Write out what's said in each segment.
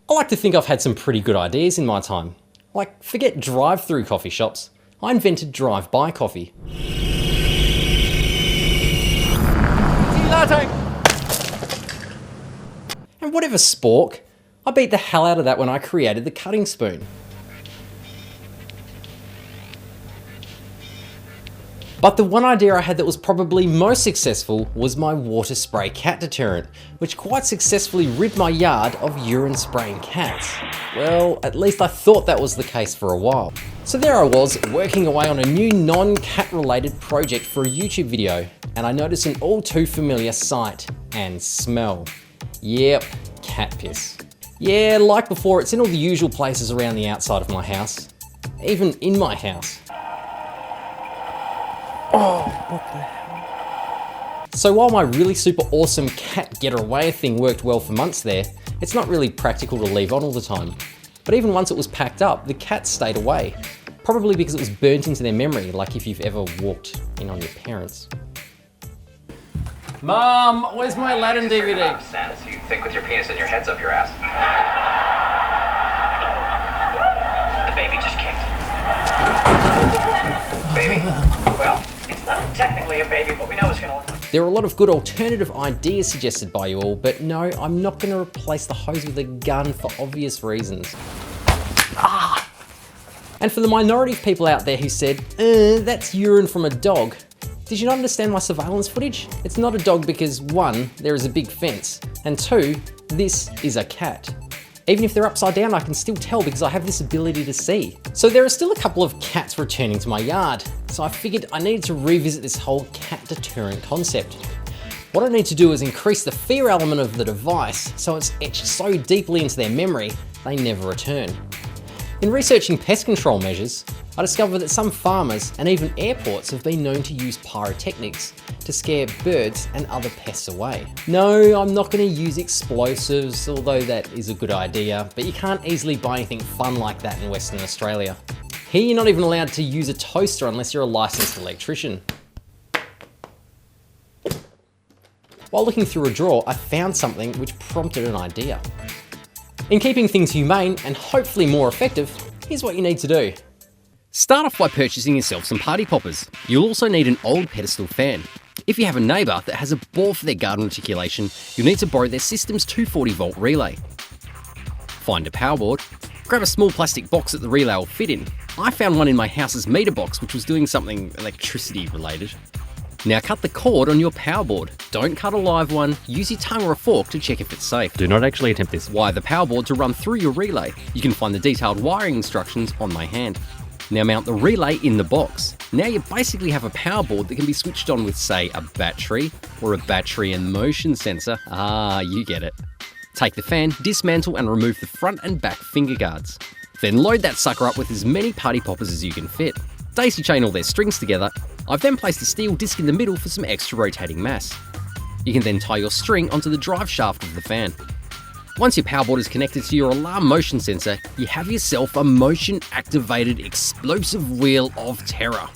I like to think I've had some pretty good ideas in my time. Like, forget drive-through coffee shops. I invented drive-by coffee. Latte! And whatever spork, I beat the hell out of that when I created the cutting spoon. But the one idea I had that was probably most successful was my water spray cat deterrent, which quite successfully rid my yard of urine spraying cats. Well, at least I thought that was the case for a while. So there I was, working away on a new non-cat related project for a YouTube video, and I noticed an all too familiar sight and smell. Yep, cat piss. Yeah, like before, it's in all the usual places around the outside of my house. Even in my house. Oh, what the hell? So while my really super awesome cat get away thing worked well for months there, it's not really practical to leave on all the time. But even once it was packed up, the cats stayed away. Probably because it was burnt into their memory, like if you've ever walked in on your parents. Mom, where's my Aladdin DVD? Sense. You think with your penis and your head's up your ass. The baby just kicked. Baby? Well, it's not technically a baby, but we know it's gonna look like. There are a lot of good alternative ideas suggested by you all, but no, I'm not gonna replace the hose with a gun for obvious reasons. And for the minority of people out there who said, that's urine from a dog, did you not understand my surveillance footage? It's not a dog because 1, there is a big fence, and 2, this is a cat. Even if they're upside down, I can still tell because I have this ability to see. So there are still a couple of cats returning to my yard, so I figured I needed to revisit this whole cat deterrent concept. What I need to do is increase the fear element of the device so it's etched so deeply into their memory, they never return. In researching pest control measures, I discovered that some farmers and even airports have been known to use pyrotechnics to scare birds and other pests away. No, I'm not going to use explosives, although that is a good idea, but you can't easily buy anything fun like that in Western Australia. Here you're not even allowed to use a toaster unless you're a licensed electrician. While looking through a drawer, I found something which prompted an idea. In keeping things humane and hopefully more effective, here's what you need to do. Start off by purchasing yourself some party poppers. You'll also need an old pedestal fan. If you have a neighbour that has a bore for their garden reticulation, you'll need to borrow their system's 240 volt relay. Find a power board. Grab a small plastic box that the relay will fit in. I found one in my house's meter box which was doing something electricity related. Now cut the cord on your power board. Don't cut a live one, use your tongue or a fork to check if it's safe. Do not actually attempt this. Wire the power board to run through your relay. You can find the detailed wiring instructions on my hand. Now mount the relay in the box. Now you basically have a power board that can be switched on with, say, a battery or a battery and motion sensor. Ah, you get it. Take the fan, dismantle and remove the front and back finger guards. Then load that sucker up with as many party poppers as you can fit. Daisy chain all their strings together. I've then placed a steel disc in the middle for some extra rotating mass. You can then tie your string onto the drive shaft of the fan. Once your power board is connected to your alarm motion sensor, you have yourself a motion-activated explosive wheel of terror.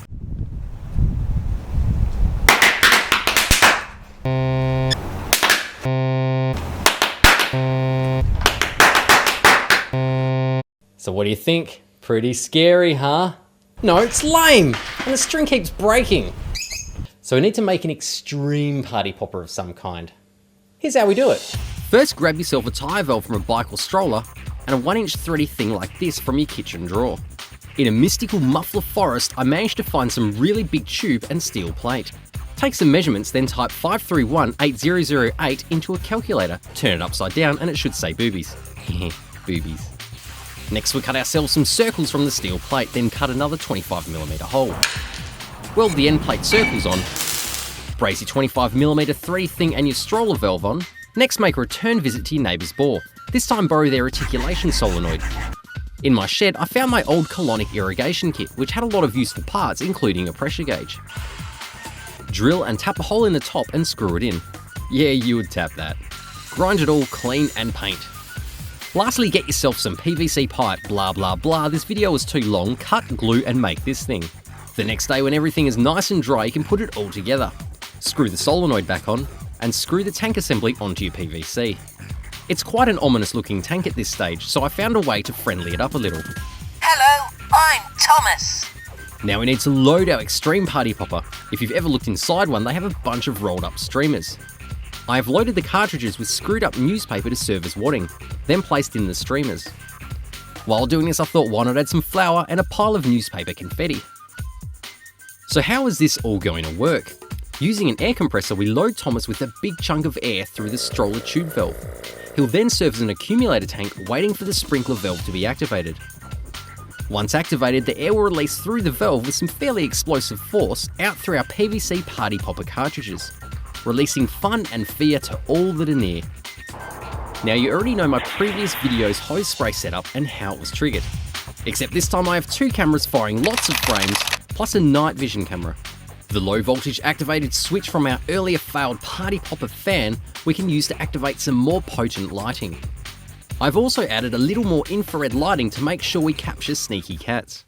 So what do you think? Pretty scary, huh? No, it's lame, and the string keeps breaking. So we need to make an extreme party popper of some kind. Here's how we do it. First, grab yourself a tyre valve from a bike or stroller and a 1-inch thready thing like this from your kitchen drawer. In a mystical muffler forest, I managed to find some really big tube and steel plate. Take some measurements, then type 5318008 into a calculator. Turn it upside down and it should say boobies. Boobies. Next, we cut ourselves some circles from the steel plate, then cut another 25mm hole. Weld the end plate circles on. Brace your 25mm thready thing and your stroller valve on. Next, make a return visit to your neighbour's bore. This time borrow their reticulation solenoid. In my shed, I found my old colonic irrigation kit, which had a lot of useful parts, including a pressure gauge. Drill and tap a hole in the top and screw it in. Yeah, you would tap that. Grind it all clean and paint. Lastly, get yourself some PVC pipe, blah blah blah. This video was too long, cut, glue and make this thing. The next day when everything is nice and dry, you can put it all together. Screw the solenoid back on and screw the tank assembly onto your PVC. It's quite an ominous looking tank at this stage, so I found a way to friendly it up a little. Hello, I'm Thomas. Now we need to load our extreme party popper. If you've ever looked inside one, they have a bunch of rolled up streamers. I have loaded the cartridges with screwed up newspaper to serve as wadding, then placed in the streamers. While doing this, I thought, why not add some flour and a pile of newspaper confetti? So how is this all going to work? Using an air compressor, we load Thomas with a big chunk of air through the stroller tube valve. He'll then serve as an accumulator tank, waiting for the sprinkler valve to be activated. Once activated, the air will release through the valve with some fairly explosive force out through our PVC party popper cartridges, releasing fun and fear to all that are near. Now you already know my previous video's hose spray setup and how it was triggered, except this time I have 2 cameras firing lots of frames, plus a night vision camera. The low voltage activated switch from our earlier failed party popper fan we can use to activate some more potent lighting. I've also added a little more infrared lighting to make sure we capture sneaky cats.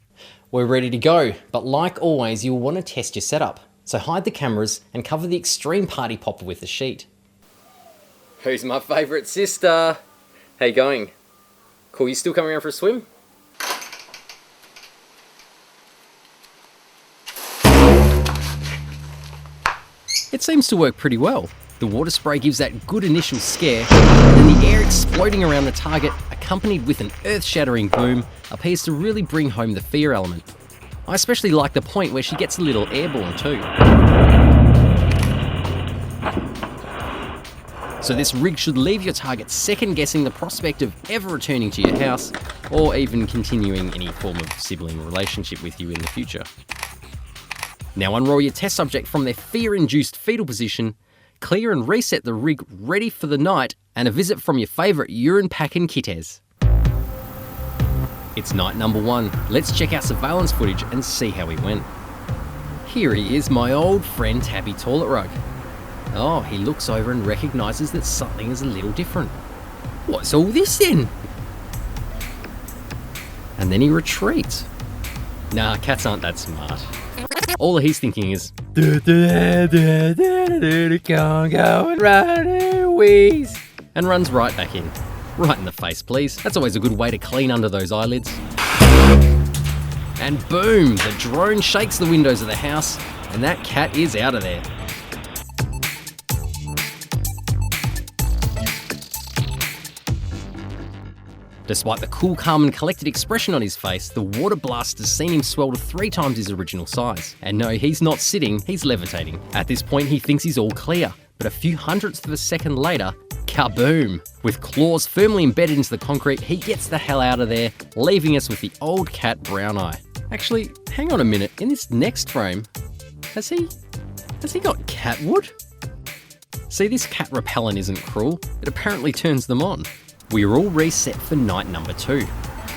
We're ready to go, but like always, you'll want to test your setup. So hide the cameras and cover the extreme party popper with the sheet. Who's my favourite sister? How you going? Cool, you still coming around for a swim? It seems to work pretty well. The water spray gives that good initial scare, and then the air exploding around the target, accompanied with an earth-shattering boom, appears to really bring home the fear element. I especially like the point where she gets a little airborne too. So this rig should leave your target second-guessing the prospect of ever returning to your house, or even continuing any form of sibling relationship with you in the future. Now unroll your test subject from their fear-induced fetal position, clear and reset the rig ready for the night and a visit from your favourite urine packing kitters. It's night number 1. Let's check our surveillance footage and see how we went. Here he is, my old friend Tabby Toilet Rug. Oh, he looks over and recognises that something is a little different. What's all this then? And then he retreats. Nah, cats aren't that smart. All he's thinking is, can't go and run and wheeze, and runs right back in. Right in the face, please. That's always a good way to clean under those eyelids. And boom, the drone shakes the windows of the house, and that cat is out of there. Despite the cool, calm and collected expression on his face, the water blast has seen him swell to 3 times his original size. And no, he's not sitting, he's levitating. At this point, he thinks he's all clear, but a few hundredths of a second later, kaboom! With claws firmly embedded into the concrete, he gets the hell out of there, leaving us with the old cat Brown Eye. Actually, hang on a minute, in this next frame, has he got cat wood? See, this cat repellent isn't cruel, it apparently turns them on. We're all reset for night number 2.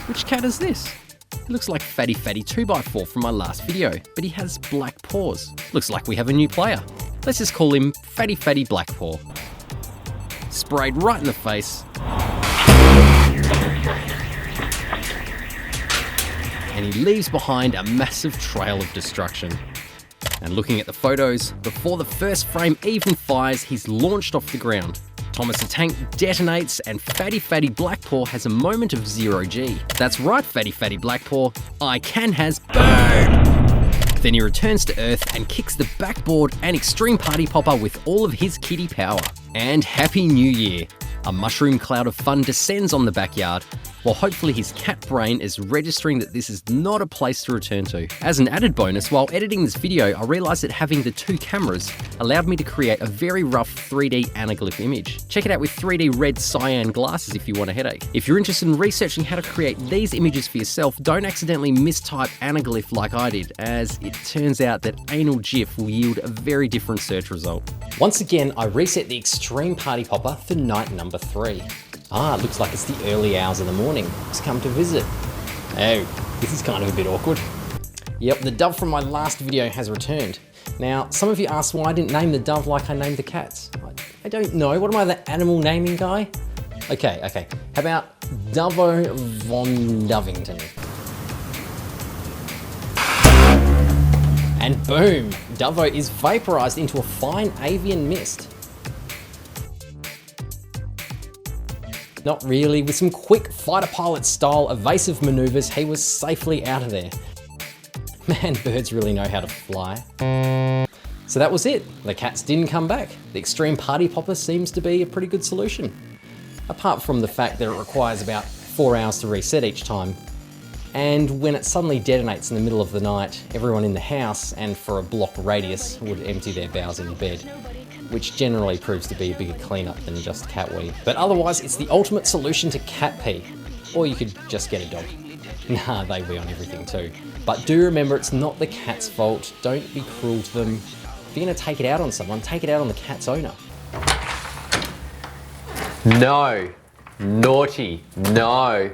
Which cat is this? It looks like Fatty 2x4 from my last video, but he has black paws. Looks like we have a new player. Let's just call him Fatty Blackpaw. Sprayed right in the face. And he leaves behind a massive trail of destruction. And looking at the photos, before the first frame even fires, he's launched off the ground. Thomas the Tank detonates and Fatty Blackpaw has a moment of 0G. That's right, Fatty Blackpaw, I can has boom! Then he returns to Earth and kicks the backboard and extreme party popper with all of his kitty power. And Happy New Year! A mushroom cloud of fun descends on the backyard, while hopefully his cat brain is registering that this is not a place to return to. As an added bonus, while editing this video, I realised that having the 2 cameras allowed me to create a very rough 3D anaglyph image. Check it out with 3D red cyan glasses if you want a headache. If you're interested in researching how to create these images for yourself, don't accidentally mistype anaglyph like I did, as it turns out that anal GIF will yield a very different search result. Once again, I reset the extreme party popper for night number 3. Looks like it's the early hours of the morning. It's come to visit. Oh, this is kind of a bit awkward. Yep, the dove from my last video has returned. Now, some of you asked why I didn't name the dove like I named the cats. I don't know, what am I, the animal naming guy? Okay. How about Dovo von Dovington? And boom, Dovo is vaporized into a fine avian mist. Not really. With some quick fighter pilot style evasive maneuvers, he was safely out of there. Man, birds really know how to fly. So that was it. The cats didn't come back. The extreme party popper seems to be a pretty good solution. Apart from the fact that it requires about 4 hours to reset each time. And when it suddenly detonates in the middle of the night, everyone in the house, and for a block radius, would empty their bowels in bed, which generally proves to be a bigger cleanup than just cat wee. But otherwise, it's the ultimate solution to cat pee. Or you could just get a dog. Nah, they wee on everything too. But do remember, it's not the cat's fault. Don't be cruel to them. If you're gonna take it out on someone, take it out on the cat's owner. No. Naughty. No.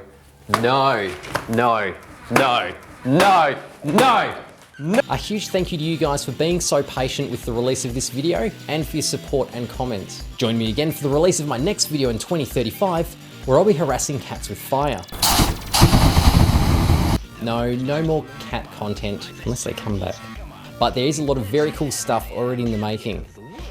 No. No. No. No. No. A huge thank you to you guys for being so patient with the release of this video and for your support and comments. Join me again for the release of my next video in 2035, where I'll be harassing cats with fire. No more cat content, unless they come back. But there is a lot of very cool stuff already in the making.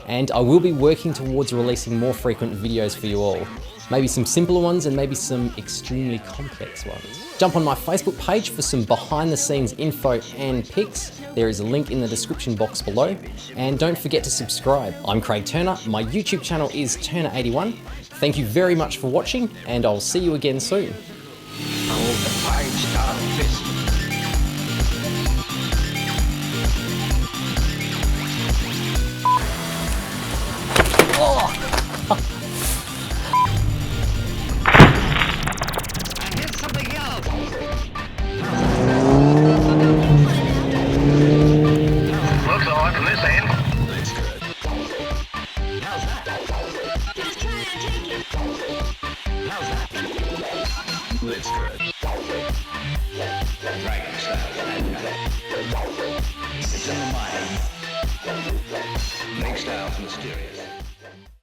And I will be working towards releasing more frequent videos for you all. Maybe some simpler ones and maybe some extremely complex ones. Jump on my Facebook page for some behind the scenes info and pics. There is a link in the description box below. And don't forget to subscribe. I'm Craig Turner, my YouTube channel is Turner81. Thank you very much for watching, and I'll see you again soon. Looks all right from this end. That's good. Dragon style. It's in the mind. Make styles mysterious.